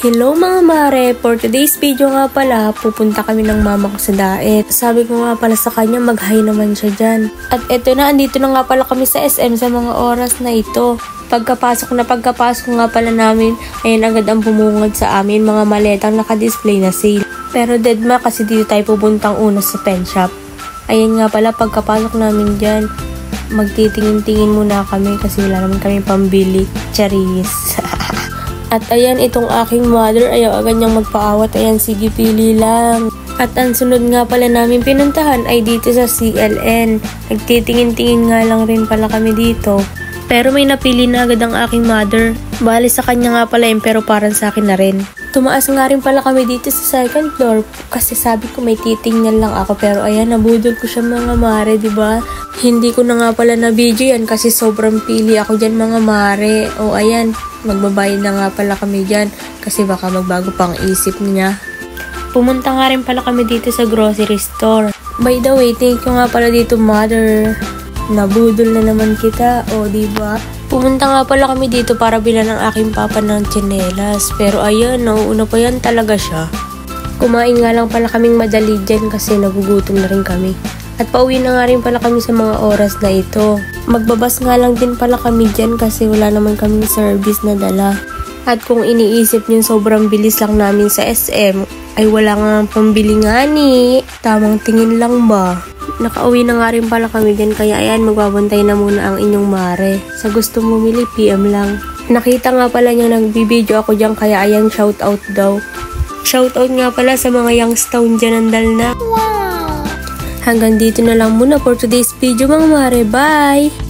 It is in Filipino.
Hello mga mare! For today's video nga pala, pupunta kami ng mama ko sa daet. Sabi ko nga pala sa kanya, mag-hi naman siya dyan. At eto na, andito na nga pala kami sa SM sa mga oras na ito. Pagkapasok nga pala namin, ayan agad ang bumungad sa amin, mga maletang naka-display na sale. Pero deadma kasi dito tayo pupuntang una sa pen shop. Ayan nga pala, pagkapasok namin dyan, magtitingin-tingin muna kami kasi wala naman kami pambili. Charis! At ayan, itong aking mother, ayaw agad niyang magpaawat. Ayan, sige pili lang. At ang sunod nga pala namin pinuntahan ay dito sa CLN. Nagtitingin-tingin nga lang rin pala kami dito. Pero may napili na agad ang aking mother. Bali sa kanya nga pala yun, pero parang sa akin na rin. Tumaas nga rin pala kami dito sa second floor kasi sabi ko may titingnan lang ako, pero ayan, nabudol ko siya mga mare, diba? Hindi ko na nga pala na video yan kasi sobrang pili ako dyan mga mare. O ayan, magbabayad na nga pala kami dyan kasi baka magbago pang isip niya. Pumunta nga rin pala kami dito sa grocery store. By the way, thank you nga pala dito mother. Nabudol na naman kita, o diba? Pumunta nga pala kami dito para bilan ng aking papa ng tsinelas. Pero ayan, nauuna pa yan talaga siya. Kumain nga lang pala kaming madali dyan kasi nagugutom na rin kami. At pauwi na nga rin pala kami sa mga oras na ito. Magbabas nga lang din pala kami dyan kasi wala naman kaming service na dala. At kung iniisip niyo sobrang bilis lang namin sa SM, ay wala nga pambili nga ni. Tamang tingin lang ba? Nakauwi na nga rin pala kami dyan kaya ayan, magbabantay na muna ang inyong mare. Sa gusto bumili, PM lang. Nakita nga pala niya nagbibideo ako dyan kaya ayan, shoutout daw. Shoutout nga pala sa mga Youngstown dyan ng Dalna. Wow! Hanggang dito na lang muna for today's video mga mare. Bye!